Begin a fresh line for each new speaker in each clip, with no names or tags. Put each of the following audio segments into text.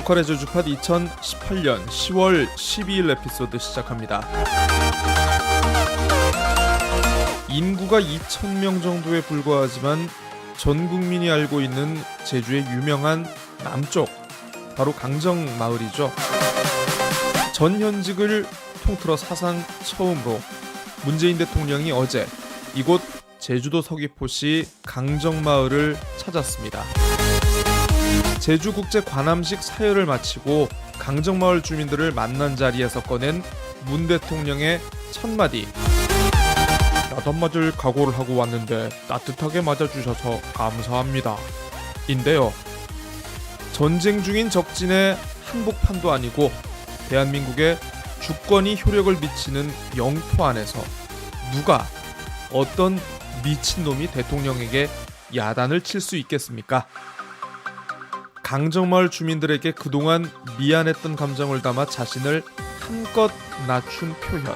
고칼의 저주팟 2018년 10월 12일 에피소드 시작합니다. 인구가 2,000명 정도에 불과하지만 전 국민이 알고 있는 제주의 유명한 남쪽, 바로 강정 마을이죠. 전 현직을 통틀어 사상 처음으로 문재인 대통령이 어제 이곳 제주도 서귀포시 강정마을을 찾았습니다. 제주국제관함식 사열을 마치고 강정마을 주민들을 만난 자리에서 꺼낸 문 대통령의 첫마디, 야단 맞을 각오를 하고 왔는데 따뜻하게 맞아주셔서 감사합니다 인데요. 전쟁 중인 적진의 한복판도 아니고 대한민국의 주권이 효력을 미치는 영토 안에서 누가, 어떤 미친놈이 대통령에게 야단을 칠 수 있겠습니까? 강정마을 주민들에게 그동안 미안했던 감정을 담아 자신을 한껏 낮춘 표현.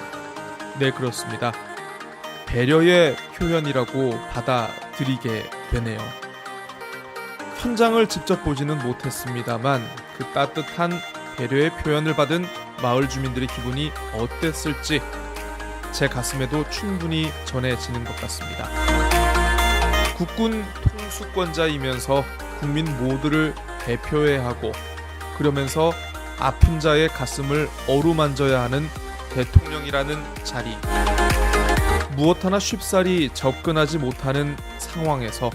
네, 그렇습니다. 배려의 표현이라고 받아들이게 되네요. 현장을 직접 보지는 못했습니다만 그 따뜻한 배려의 표현을 받은 마을 주민들의 기분이 어땠을지 제 가슴에도 충분히 전해지는 것 같습니다. 국군 통수권자이면서 국민 모두를 대표해야 하고, 그러면서 아픈 자의 가슴을 어루만져야 하는 대통령이라는 자리, 무엇 하나 쉽사리 접근하지 못하는 상황에서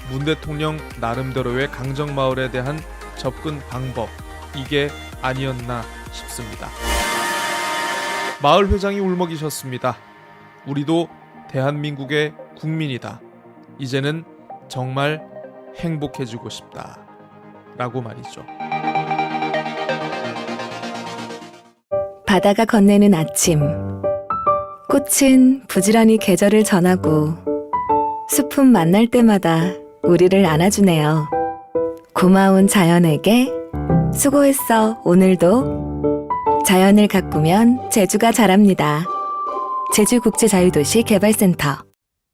문 대통령 나름대로의 강정마을에 대한 접근 방법, 이게 아니었나 싶습니다. 마을 회장이 울먹이셨습니다. 우리도 대한민국의 국민이다. 이제는 정말 행복해지고 싶다. 라고 말이죠.
바다가 건네는 아침. 꽃은 부지런히 계절을 전하고 숲은 만날 때마다 우리를 안아주네요. 고마운 자연에게 수고했어. 오늘도 자연을 가꾸면 제주가 자랍니다. 제주국제자유도시 개발센터.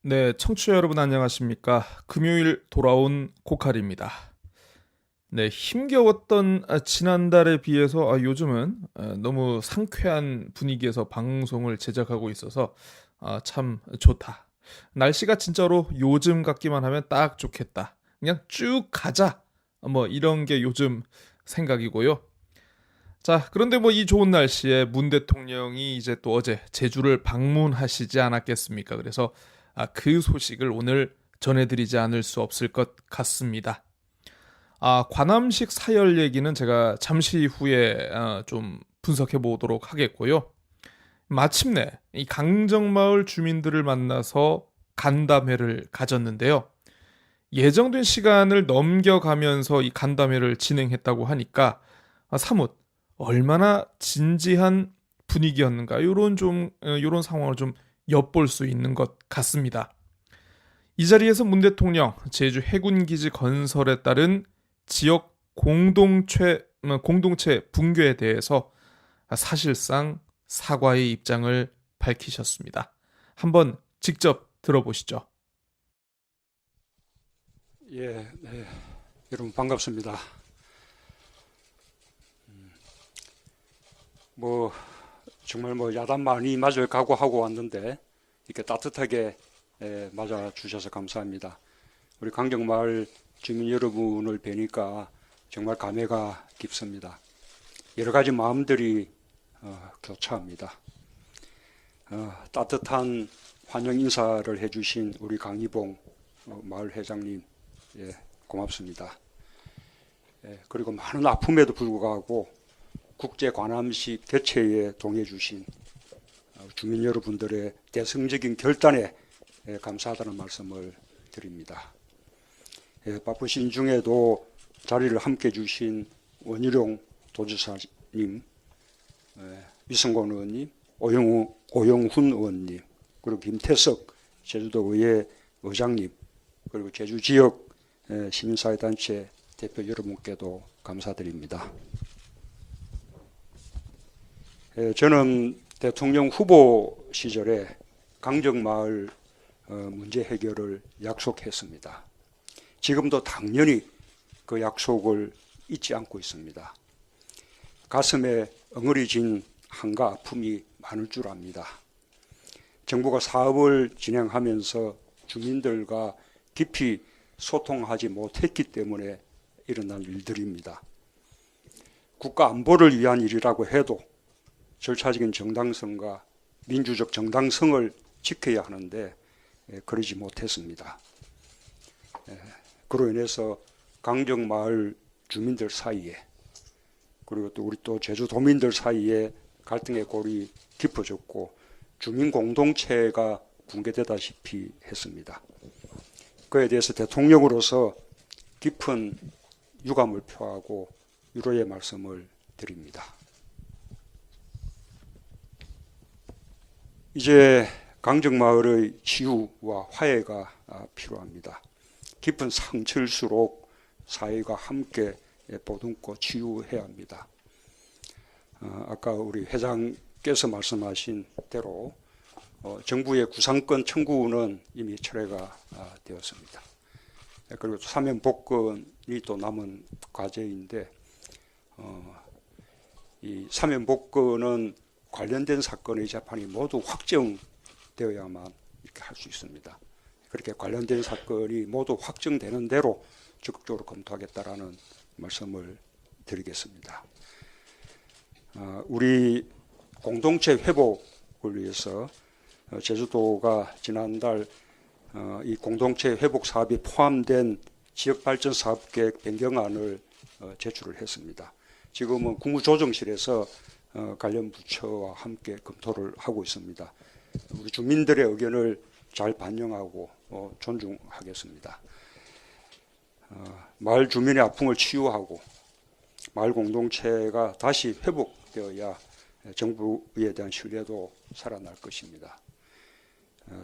네, 청취자 여러분 안녕하십니까? 금요일 돌아온 고칼입니다. 네, 힘겨웠던 지난달에 비해서 요즘은 너무 상쾌한 분위기에서 방송을 제작하고 있어서 참 좋다. 날씨가 진짜로 요즘 같기만 하면 딱 좋겠다. 그냥 쭉 가자. 뭐 이런 게 요즘 생각이고요. 자, 그런데 뭐 이 좋은 날씨에 문 대통령이 이제 또 어제 제주를 방문하시지 않았겠습니까? 그래서 그 소식을 오늘 전해드리지 않을 수 없을 것 같습니다. 관함식 사열 얘기는 제가 잠시 후에 좀 분석해 보도록 하겠고요. 마침내 이 강정마을 주민들을 만나서 간담회를 가졌는데요. 예정된 시간을 넘겨가면서 이 간담회를 진행했다고 하니까 사뭇 얼마나 진지한 분위기였는가, 이런 상황을 좀 엿볼 수 있는 것 같습니다. 이 자리에서 문 대통령 제주 해군기지 건설에 따른 지역 공동체 붕괴에 대해서 사실상 사과의 입장을 밝히셨습니다. 한번 직접 들어보시죠.
네, 여러분 반갑습니다. 정말 야단 많이 맞을 각오하고 왔는데 이렇게 따뜻하게 맞아 주셔서 감사합니다. 우리 강정마을 주민 여러분을 뵈니까 정말 감회가 깊습니다. 여러 가지 마음들이 교차합니다. 따뜻한 환영 인사를 해주신 우리 강희봉 마을 회장님, 고맙습니다. 그리고 많은 아픔에도 불구하고 국제관함식 개최에 동해주신 주민 여러분들의 대승적인 결단에 감사하다는 말씀을 드립니다. 바쁘신 중에도 자리를 함께 주신 원희룡 도지사님, 위성권 의원님, 오영훈 의원님, 그리고 김태석 제주도의회 의장님, 그리고 제주지역 시민사회단체 대표 여러분께도 감사드립니다. 저는 대통령 후보 시절에 강정마을 문제 해결을 약속했습니다. 지금도 당연히 그 약속을 잊지 않고 있습니다. 가슴에 엉어리진 한과 아픔이 많을 줄 압니다. 정부가 사업을 진행하면서 주민들과 깊이 소통하지 못했기 때문에 일어난 일들입니다. 국가 안보를 위한 일이라고 해도 절차적인 정당성과 민주적 정당성을 지켜야 하는데 그러지 못했습니다. 그로 인해서 강정마을 주민들 사이에 그리고 또 우리 또 제주도민들 사이에 갈등의 골이 깊어졌고 주민 공동체가 붕괴되다시피 했습니다. 그에 대해서 대통령으로서 깊은 유감을 표하고 위로의 말씀을 드립니다. 이제 강정마을의 치유와 화해가 필요합니다. 깊은 상처일수록 사회가 함께 보듬고 치유해야 합니다. 아까 우리 회장께서 말씀하신 대로 정부의 구상권 청구는 이미 철회가 되었습니다. 그리고 사면복권이 또 남은 과제인데 이 사면복권은 관련된 사건의 재판이 모두 확정되어야만 이렇게 할 수 있습니다. 그렇게 관련된 사건이 모두 확정되는 대로 적극적으로 검토하겠다라는 말씀을 드리겠습니다. 우리 공동체 회복을 위해서 제주도가 지난달 이 공동체 회복 사업이 포함된 지역발전사업계획 변경안을 제출을 했습니다. 지금은 국무조정실에서 관련 부처와 함께 검토를 하고 있습니다. 우리 주민들의 의견을 잘 반영하고 존중하겠습니다. 마을 주민의 아픔을 치유하고 마을 공동체가 다시 회복되어야 정부에 대한 신뢰도 살아날 것입니다.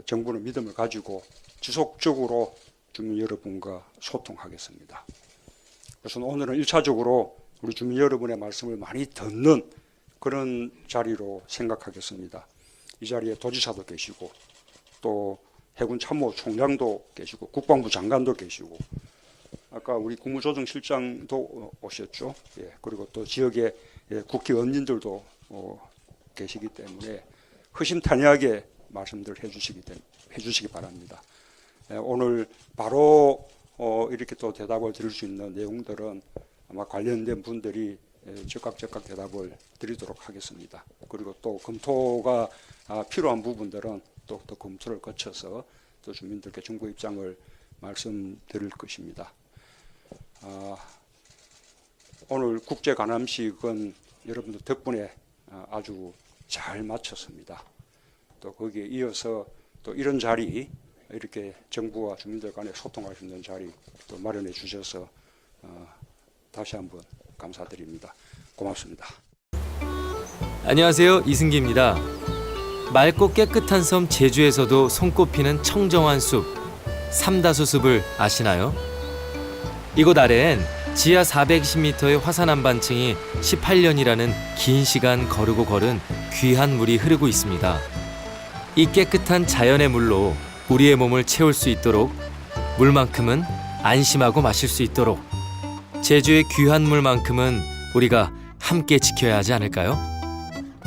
정부는 믿음을 가지고 지속적으로 주민 여러분과 소통하겠습니다. 그래서 오늘은 1차적으로 우리 주민 여러분의 말씀을 많이 듣는 그런 자리로 생각하겠습니다. 이 자리에 도지사도 계시고 또 해군 참모 총장도 계시고 국방부 장관도 계시고 아까 우리 국무조정실장도 오셨죠. 예, 그리고 또 지역의 국회의원님들도 계시기 때문에 허심탄회하게 말씀들 해주시기 바랍니다. 오늘 바로 이렇게 또 대답을 드릴 수 있는 내용들은 아마 관련된 분들이 즉각 대답을 드리도록 하겠습니다. 그리고 또 검토가 필요한 부분들은 또 검토를 거쳐서 또 주민들께 정부 입장을 말씀드릴 것입니다. 오늘 국제 관함식은 여러분들 덕분에 아주 잘 마쳤습니다. 또 거기에 이어서 또 이런 자리 이렇게 정부와 주민들 간에 소통할 수 있는 자리 또 마련해 주셔서 다시 한번 감사드립니다. 고맙습니다.
안녕하세요, 이승기입니다. 맑고 깨끗한 섬 제주에서도 손꼽히는 청정한 숲, 삼다수숲을 아시나요? 이곳 아래엔 지하 420m의 화산 한반층이 18년이라는 긴 시간 거르고 걸은 귀한 물이 흐르고 있습니다. 이 깨끗한 자연의 물로 우리의 몸을 채울 수 있도록, 물만큼은 안심하고 마실 수 있도록 제주의 귀한 물만큼은 우리가 함께 지켜야 하지 않을까요?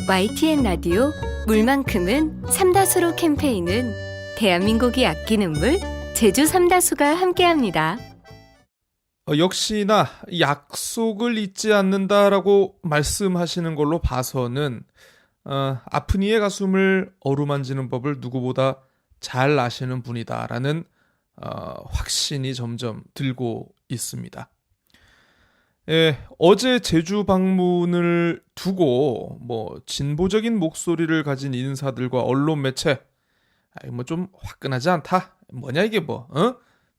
YTN 라디오 물만큼은 삼다수로 캠페인은 대한민국이 아끼는 물 제주 삼다수가 함께합니다.
역시나 약속을 잊지 않는다라고 말씀하시는 걸로 봐서는 아픈 이의 가슴을 어루만지는 법을 누구보다 잘 아시는 분이다라는 확신이 점점 들고 있습니다. 예, 어제 제주 방문을 두고 진보적인 목소리를 가진 인사들과 언론 매체 좀 화끈하지 않다. 뭐냐 이게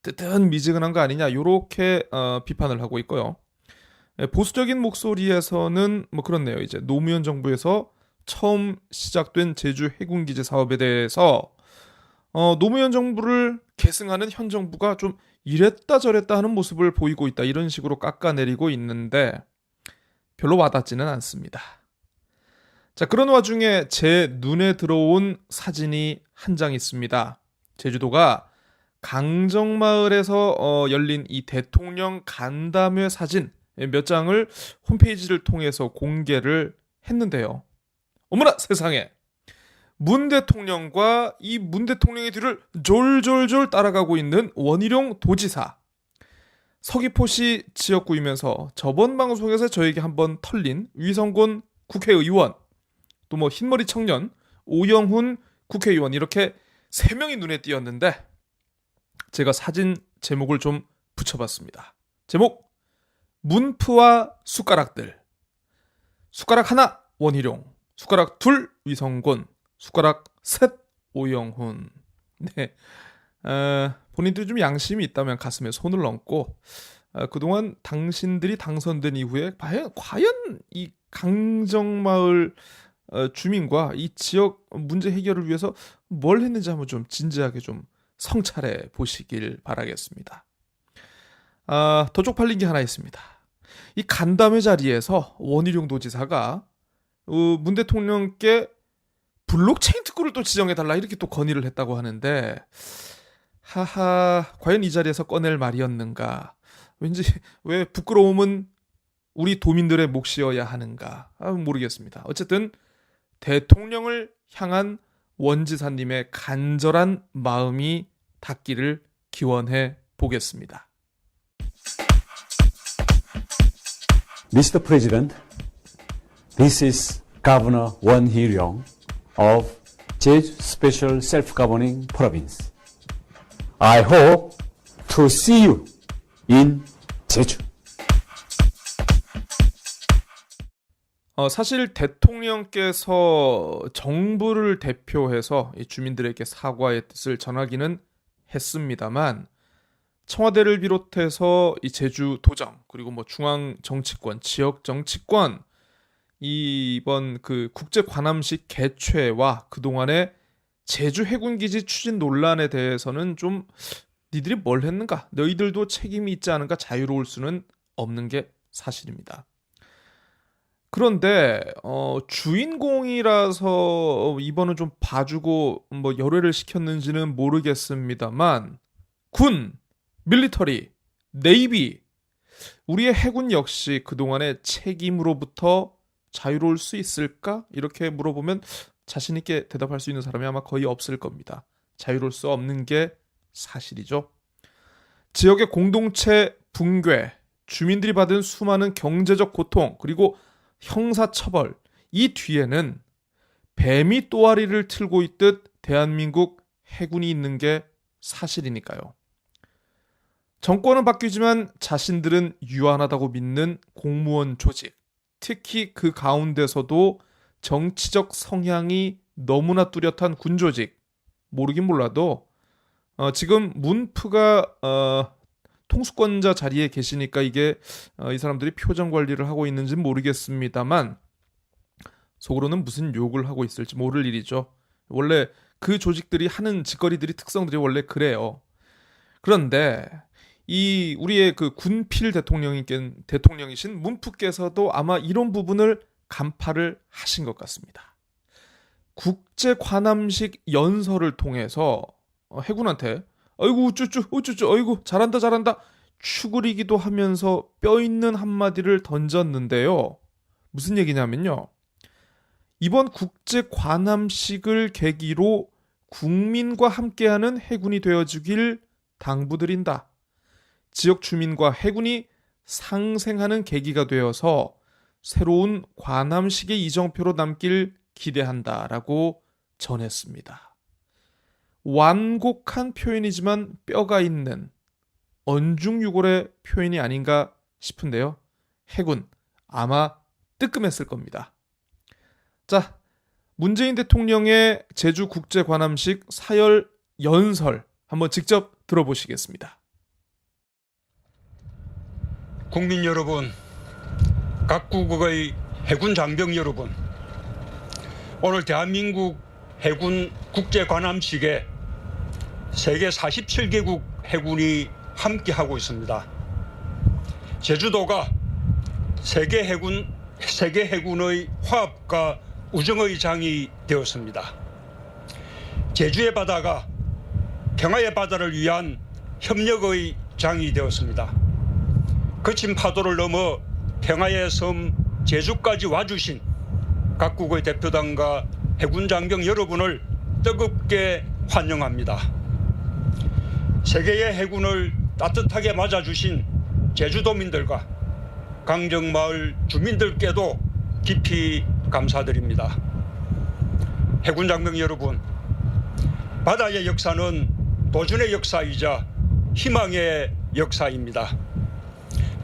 뜨뜻미지근한 거 아니냐 요렇게 비판을 하고 있고요. 예, 보수적인 목소리에서는 그렇네요. 이제 노무현 정부에서 처음 시작된 제주 해군기지 사업에 대해서 노무현 정부를 계승하는 현 정부가 좀 이랬다 저랬다 하는 모습을 보이고 있다 이런 식으로 깎아내리고 있는데 별로 와닿지는 않습니다. 자, 그런 와중에 제 눈에 들어온 사진이 한 장 있습니다. 제주도가 강정마을에서 열린 이 대통령 간담회 사진 몇 장을 홈페이지를 통해서 공개를 했는데요. 어머나 세상에! 문 대통령과 이 문 대통령의 뒤를 졸졸졸 따라가고 있는 원희룡 도지사. 서귀포시 지역구이면서 저번 방송에서 저에게 한번 털린 위성곤 국회의원, 또 뭐 흰머리 청년 오영훈 국회의원, 이렇게 3명이 눈에 띄었는데 제가 사진 제목을 좀 붙여봤습니다. 제목: 문프와 숟가락들. 숟가락 하나 원희룡, 숟가락 둘 위성곤, 숟가락 셋 오영훈. 네, 본인들이 좀 양심이 있다면 가슴에 손을 얹고 그동안 당신들이 당선된 이후에 과연 이 강정마을 주민과 이 지역 문제 해결을 위해서 뭘 했는지 한번 좀 진지하게 좀 성찰해 보시길 바라겠습니다. 더 쪽팔린 게 하나 있습니다. 이 간담회 자리에서 원희룡 도지사가 문 대통령께 블록체인 특구를 또 지정해달라 이렇게 또 건의를 했다고 하는데, 하하, 과연 이 자리에서 꺼낼 말이었는가? 왠지 왜 부끄러움은 우리 도민들의 몫이어야 하는가? 모르겠습니다. 어쨌든 대통령을 향한 원 지사님의 간절한 마음이 닿기를 기원해 보겠습니다.
Mr. President, this is Governor Won Hee-ryong of Jeju Special Self-Governing Province. I hope to see you in Jeju.
사실 대통령께서 정부를 대표해서 이 주민들에게 사과의 뜻을 전하기는 했습니다만, 청와대를 비롯해서 이 제주 도정, 그리고 뭐 중앙 정치권, 지역 정치권, 이번 그 국제 관함식 개최와 그동안의 제주 해군기지 추진 논란에 대해서는 좀 니들이 뭘 했는가? 너희들도 책임이 있지 않은가? 자유로울 수는 없는 게 사실입니다. 그런데 주인공이라서 이번은 좀 봐주고 뭐 열애를 시켰는지는 모르겠습니다만, 군, 밀리터리, 네이비, 우리의 해군 역시 그동안의 책임으로부터 자유로울 수 있을까? 이렇게 물어보면 자신 있게 대답할 수 있는 사람이 아마 거의 없을 겁니다. 자유로울 수 없는 게 사실이죠. 지역의 공동체 붕괴, 주민들이 받은 수많은 경제적 고통, 그리고 형사처벌, 이 뒤에는 뱀이 또아리를 틀고 있듯 대한민국 해군이 있는 게 사실이니까요. 정권은 바뀌지만 자신들은 유한하다고 믿는 공무원 조직, 특히 그 가운데서도 정치적 성향이 너무나 뚜렷한 군조직, 모르긴 몰라도 지금 문프가 통수권자 자리에 계시니까 이게 이 사람들이 표정 관리를 하고 있는지는 모르겠습니다만, 속으로는 무슨 욕을 하고 있을지 모를 일이죠. 원래 그 조직들이 하는 짓거리들이, 특성들이 원래 그래요. 그런데 이 우리의 그 군필 대통령이신 문프께서도 아마 이런 부분을 간파를 하신 것 같습니다. 국제 관함식 연설을 통해서 해군한테 아이고 우쭈쭈 아이고 잘한다 추구리기도 하면서 뼈 있는 한마디를 던졌는데요. 무슨 얘기냐면요, 이번 국제 관함식을 계기로 국민과 함께하는 해군이 되어주길 당부드린다. 지역 주민과 해군이 상생하는 계기가 되어서 새로운 관함식의 이정표로 남길 기대한다라고 전했습니다. 완곡한 표현이지만 뼈가 있는 언중유골의 표현이 아닌가 싶은데요. 해군 아마 뜨끔했을 겁니다. 자, 문재인 대통령의 제주 국제관함식 사열 연설 한번 직접 들어보시겠습니다.
국민 여러분, 각국의 해군 장병 여러분, 오늘 대한민국 해군 국제관함식에 세계 47개국 해군이 함께하고 있습니다. 제주도가 세계 해군의 화합과 우정의 장이 되었습니다. 제주의 바다가 평화의 바다를 위한 협력의 장이 되었습니다. 거친 파도를 넘어 평화의 섬 제주까지 와주신 각국의 대표단과 해군 장병 여러분을 뜨겁게 환영합니다. 세계의 해군을 따뜻하게 맞아주신 제주도민들과 강정마을 주민들께도 깊이 감사드립니다. 해군 장병 여러분, 바다의 역사는 도전의 역사이자 희망의 역사입니다.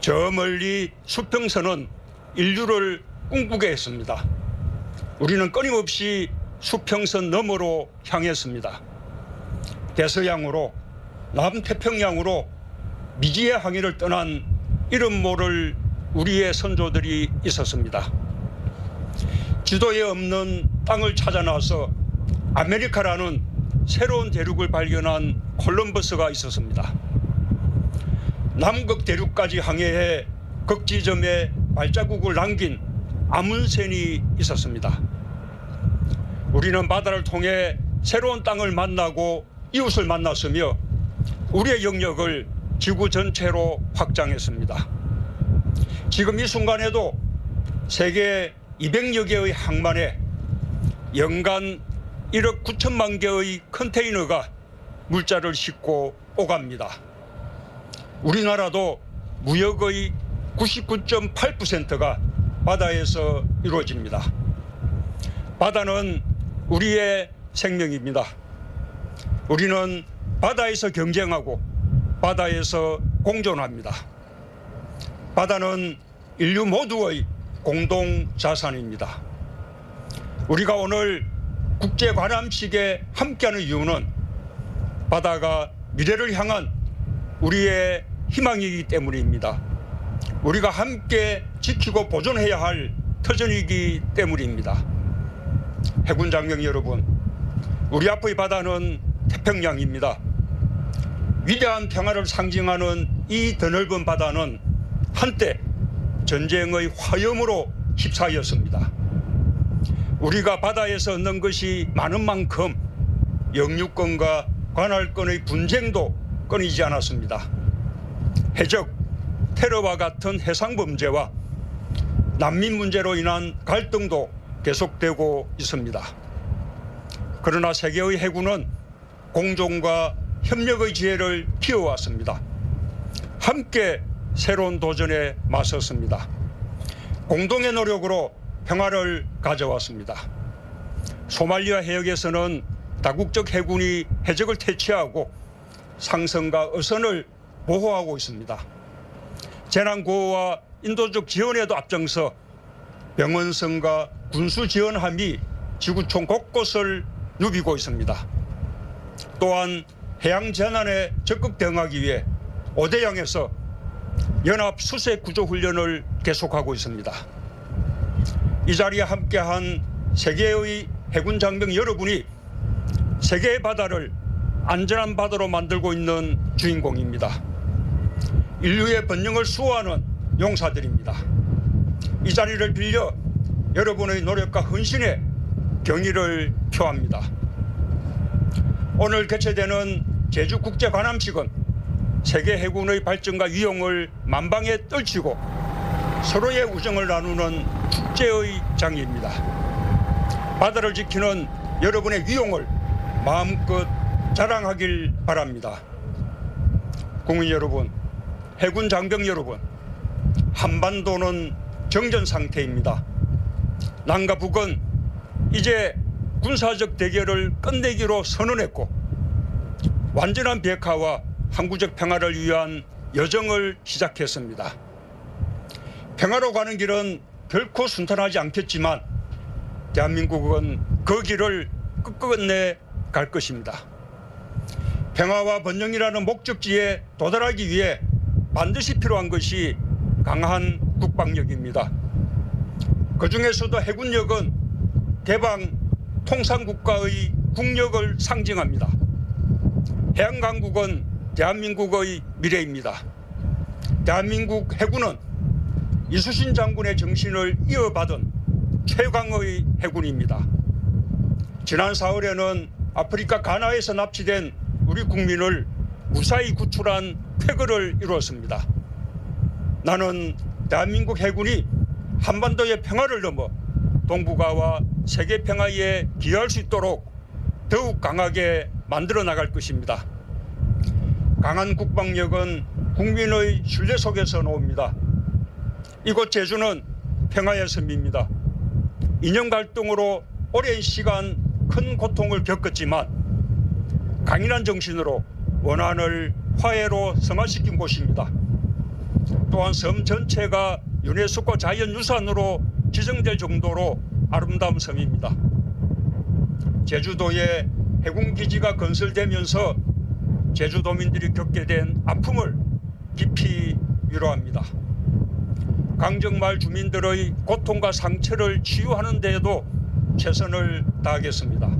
저 멀리 수평선은 인류를 꿈꾸게 했습니다. 우리는 끊임없이 수평선 너머로 향했습니다. 대서양으로, 남태평양으로 미지의 항해를 떠난 이름 모를 우리의 선조들이 있었습니다. 지도에 없는 땅을 찾아 나서 아메리카라는 새로운 대륙을 발견한 콜럼버스가 있었습니다. 남극 대륙까지 항해해 극지점에 발자국을 남긴 아문센이 있었습니다. 우리는 바다를 통해 새로운 땅을 만나고 이웃을 만났으며 우리의 영역을 지구 전체로 확장했습니다. 지금 이 순간에도 세계 200여 개의 항만에 연간 1억 9천만 개의 컨테이너가 물자를 싣고 오갑니다. 우리나라도 무역의 99.8%가 바다에서 이루어집니다. 바다는 우리의 생명입니다. 우리는 바다에서 경쟁하고 바다에서 공존합니다. 바다는 인류 모두의 공동 자산입니다. 우리가 오늘 국제 관함식에 함께하는 이유는 바다가 미래를 향한 우리의 희망이기 때문입니다. 우리가 함께 지키고 보존해야 할 터전이기 때문입니다. 해군 장병 여러분, 우리 앞의 바다는 태평양입니다. 위대한 평화를 상징하는 이 드넓은 바다는 한때 전쟁의 화염으로 휩싸였습니다. 우리가 바다에서 얻는 것이 많은 만큼 영유권과 관할권의 분쟁도 끊이지 않았습니다. 해적, 테러와 같은 해상범죄와 난민 문제로 인한 갈등도 계속되고 있습니다. 그러나 세계의 해군은 공존과 협력의 지혜를 키워왔습니다. 함께 새로운 도전에 맞섰습니다. 공동의 노력으로 평화를 가져왔습니다. 소말리아 해역에서는 다국적 해군이 해적을 퇴치하고 상선과 어선을 보호하고 있습니다. 재난구호와 인도적 지원에도 앞장서 병원선과 군수지원함이 지구촌 곳곳을 누비고 있습니다. 또한 해양재난에 적극 대응하기 위해 오대양에서 연합 수색구조훈련을 계속하고 있습니다. 이 자리에 함께한 세계의 해군 장병 여러분이 세계의 바다를 안전한 바다로 만들고 있는 주인공입니다. 인류의 번영을 수호하는 용사들입니다. 이 자리를 빌려 여러분의 노력과 헌신에 경의를 표합니다. 오늘 개최되는 제주국제관함식은 세계 해군의 발전과 위용을 만방에 떨치고 서로의 우정을 나누는 축제의 장입니다. 바다를 지키는 여러분의 위용을 마음껏 자랑하길 바랍니다. 국민 여러분, 해군 장병 여러분, 한반도는 정전 상태입니다. 남과 북은 이제 군사적 대결을 끝내기로 선언했고 완전한 비핵화와 항구적 평화를 위한 여정을 시작했습니다. 평화로 가는 길은 결코 순탄하지 않겠지만 대한민국은 그 길을 끝끝내 갈 것입니다. 평화와 번영이라는 목적지에 도달하기 위해 반드시 필요한 것이 강한 국방력입니다. 그중에서도 해군력은 개방 통상국가의 국력을 상징합니다. 해양강국은 대한민국의 미래입니다. 대한민국 해군은 이수신 장군의 정신을 이어받은 최강의 해군입니다. 지난 4월에는 아프리카 가나에서 납치된 우리 국민을 무사히 구출한 쾌거를 이루었습니다. 나는 대한민국 해군이 한반도의 평화를 넘어 동북아와 세계 평화에 기여할 수 있도록 더욱 강하게 만들어 나갈 것입니다. 강한 국방력은 국민의 신뢰 속에서 나옵니다. 이곳 제주는 평화의 섬입니다. 이념 갈등으로 오랜 시간 큰 고통을 겪었지만 강인한 정신으로 원한을 화해로 승화시킨 곳입니다. 또한 섬 전체가 유네스코 자연유산으로 지정될 정도로 아름다운 섬입니다. 제주도에 해군기지가 건설되면서 제주도민들이 겪게 된 아픔을 깊이 위로합니다. 강정마을 주민들의 고통과 상처를 치유하는 데에도 최선을 다하겠습니다.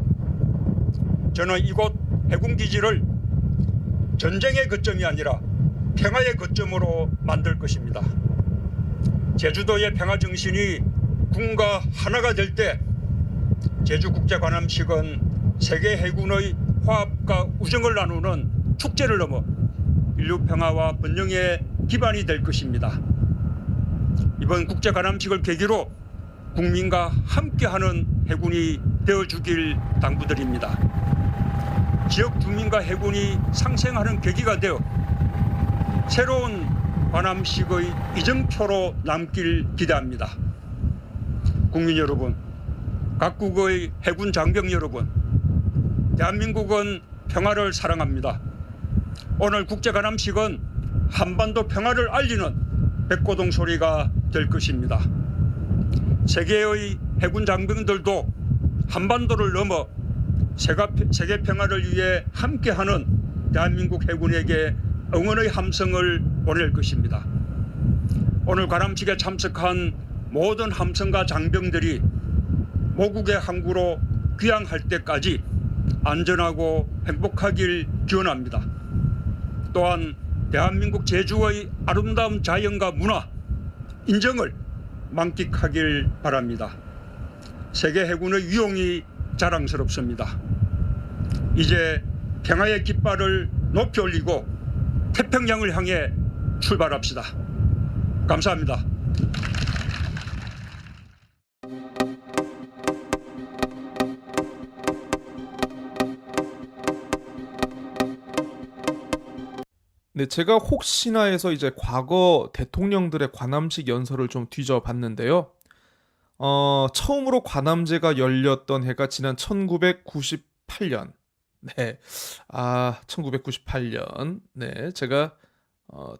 저는 이곳 해군기지를 전쟁의 거점이 아니라 평화의 거점으로 만들 것입니다. 제주도의 평화정신이 군과 하나가 될 때 제주국제관함식은 세계 해군의 화합과 우정을 나누는 축제를 넘어 인류 평화와 번영의 기반이 될 것입니다. 이번 국제관함식을 계기로 국민과 함께하는 해군이 되어주길 당부드립니다. 지역 주민과 해군이 상생하는 계기가 되어 새로운 관함식의 이정표로 남길 기대합니다. 국민 여러분, 각국의 해군 장병 여러분, 대한민국은 평화를 사랑합니다. 오늘 국제관함식은 한반도 평화를 알리는 백고동 소리가 될 것입니다. 세계의 해군 장병들도 한반도를 넘어 세계 평화를 위해 함께하는 대한민국 해군에게 응원의 함성을 보낼 것입니다. 오늘 관함식에 참석한 모든 함성과 장병들이 모국의 항구로 귀향할 때까지 안전하고 행복하길 기원합니다. 또한 대한민국 제주의 아름다운 자연과 문화, 인정을 만끽하길 바랍니다. 세계 해군의 위용이 자랑스럽습니다. 이제 평화의 깃발을 높이 올리고 태평양을 향해 출발합시다. 감사합니다.
네, 제가 혹시나 해서 이제 과거 대통령들의 관함식 연설을 좀 뒤져봤는데요. 처음으로 관함제가 열렸던 해가 지난 1998년. 네, 1998년. 네, 제가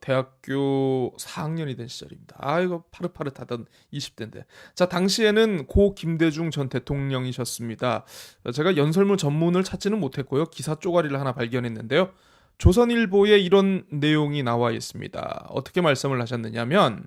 대학교 4학년이 된 시절입니다. 이거 파릇파릇하던 20대인데. 자, 당시에는 고 김대중 전 대통령이셨습니다. 제가 연설문 전문을 찾지는 못했고요. 기사 쪼가리를 하나 발견했는데요. 조선일보에 이런 내용이 나와 있습니다. 어떻게 말씀을 하셨느냐면,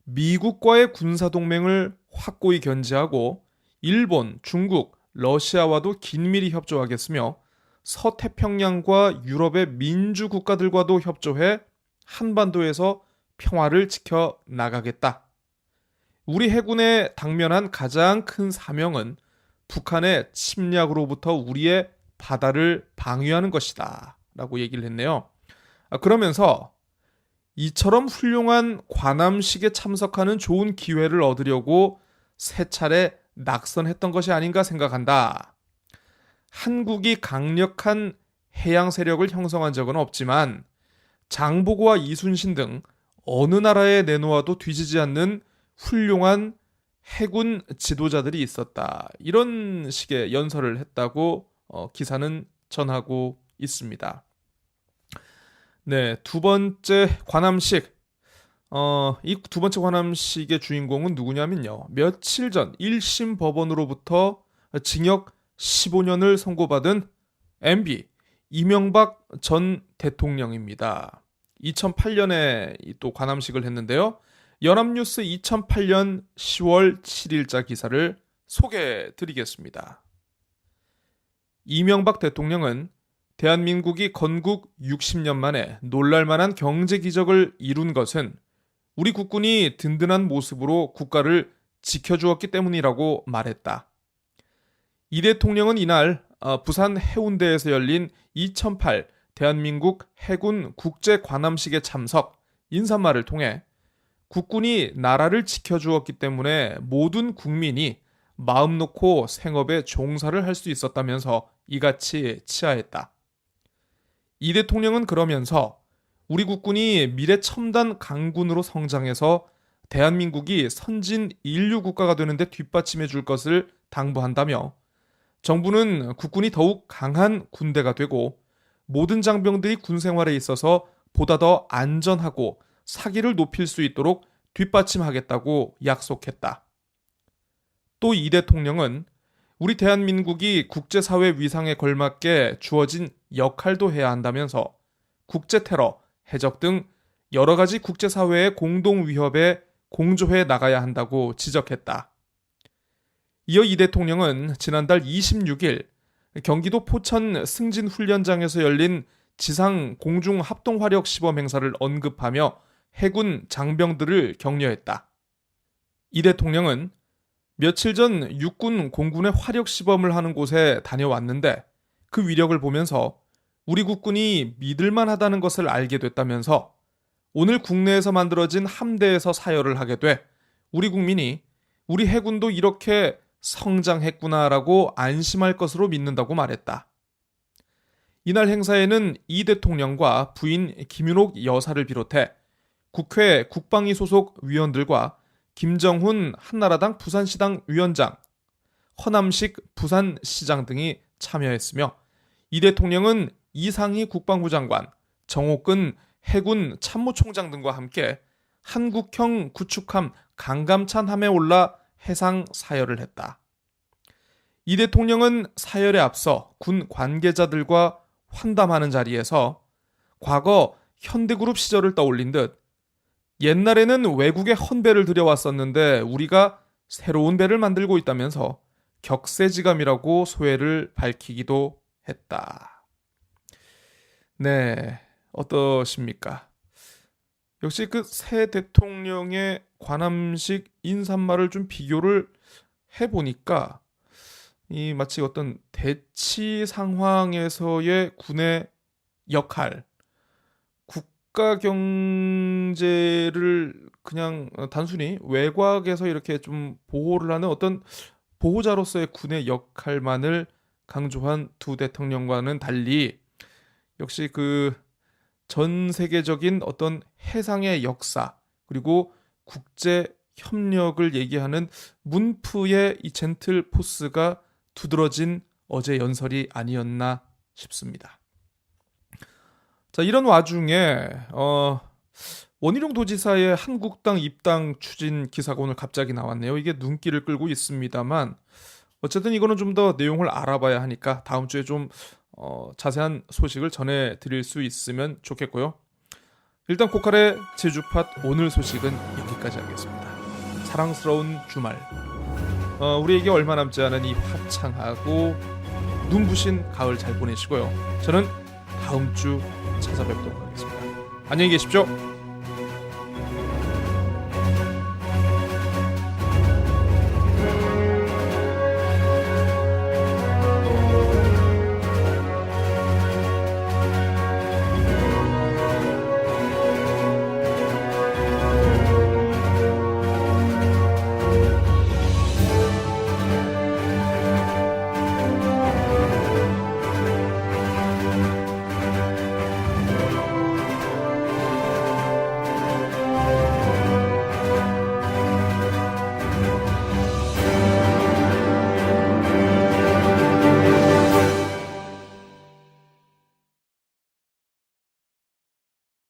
미국과의 군사동맹을 확고히 견지하고 일본, 중국, 러시아와도 긴밀히 협조하겠으며 서태평양과 유럽의 민주국가들과도 협조해 한반도에서 평화를 지켜 나가겠다. 우리 해군에 당면한 가장 큰 사명은 북한의 침략으로부터 우리의 바다를 방위하는 것이다. 라고 얘기를 했네요. 그러면서 이처럼 훌륭한 관함식에 참석하는 좋은 기회를 얻으려고 세 차례 낙선했던 것이 아닌가 생각한다. 한국이 강력한 해양 세력을 형성한 적은 없지만 장보고와 이순신 등 어느 나라에 내놓아도 뒤지지 않는 훌륭한 해군 지도자들이 있었다. 이런 식의 연설을 했다고 기사는 전하고 있습니다. 네, 두 번째 관함식. 이 두 번째 관함식의 주인공은 누구냐면요. 며칠 전 1심 법원으로부터 징역 15년을 선고받은 MB 이명박 전 대통령입니다. 2008년에 또 관함식을 했는데요. 연합뉴스 2008년 10월 7일자 기사를 소개해 드리겠습니다. 이명박 대통령은 대한민국이 건국 60년 만에 놀랄만한 경제 기적을 이룬 것은 우리 국군이 든든한 모습으로 국가를 지켜주었기 때문이라고 말했다. 이 대통령은 이날 부산 해운대에서 열린 2008 대한민국 해군 국제관함식에 참석, 인사말을 통해 국군이 나라를 지켜주었기 때문에 모든 국민이 마음 놓고 생업에 종사를 할 수 있었다면서 이같이 치하했다. 이 대통령은 그러면서 우리 국군이 미래 첨단 강군으로 성장해서 대한민국이 선진 인류 국가가 되는데 뒷받침해 줄 것을 당부한다며 정부는 국군이 더욱 강한 군대가 되고 모든 장병들이 군 생활에 있어서 보다 더 안전하고 사기를 높일 수 있도록 뒷받침하겠다고 약속했다. 또 이 대통령은 우리 대한민국이 국제사회 위상에 걸맞게 주어진 역할도 해야 한다면서 국제테러, 해적 등 여러 가지 국제사회의 공동 위협에 공조해 나가야 한다고 지적했다. 이어 이 대통령은 지난달 26일 경기도 포천 승진훈련장에서 열린 지상 공중 합동 화력 시범 행사를 언급하며 해군 장병들을 격려했다. 이 대통령은 며칠 전 육군 공군의 화력 시범을 하는 곳에 다녀왔는데 그 위력을 보면서 우리 국군이 믿을만하다는 것을 알게 됐다면서 오늘 국내에서 만들어진 함대에서 사열을 하게 돼 우리 국민이 우리 해군도 이렇게 성장했구나라고 안심할 것으로 믿는다고 말했다. 이날 행사에는 이 대통령과 부인 김윤옥 여사를 비롯해 국회 국방위 소속 위원들과 김정훈 한나라당 부산시당 위원장, 허남식 부산시장 등이 참여했으며 이 대통령은 이상희 국방부 장관, 정옥근 해군 참모총장 등과 함께 한국형 구축함 강감찬함에 올라 해상 사열을 했다. 이 대통령은 사열에 앞서 군 관계자들과 환담하는 자리에서 과거 현대그룹 시절을 떠올린 듯 옛날에는 외국에 헌배를 들여왔었는데 우리가 새로운 배를 만들고 있다면서 격세지감이라고 소회를 밝히기도 했다. 네, 어떠십니까? 역시 그 새 대통령의 관함식 인사말을 좀 비교를 해보니까 이 마치 어떤 대치 상황에서의 군의 역할, 국가 경제를 그냥 단순히 외곽에서 이렇게 좀 보호를 하는 어떤 보호자로서의 군의 역할만을 강조한 두 대통령과는 달리 역시 그 전 세계적인 어떤 해상의 역사 그리고 국제 협력을 얘기하는 문프의 이 젠틀 포스가 두드러진 어제 연설이 아니었나 싶습니다. 자, 이런 와중에 원희룡 도지사의 한국당 입당 추진 기사가 오늘 갑자기 나왔네요. 이게 눈길을 끌고 있습니다만 어쨌든 이거는 좀 더 내용을 알아봐야 하니까 다음 주에 좀 자세한 소식을 전해드릴 수 있으면 좋겠고요. 일단 코칼의 제주팟 오늘 소식은 여기까지 하겠습니다. 사랑스러운 주말, 우리에게 얼마 남지 않은 이 화창하고 눈부신 가을 잘 보내시고요. 저는 다음 주 찾아뵙도록 하겠습니다. 안녕히 계십시오.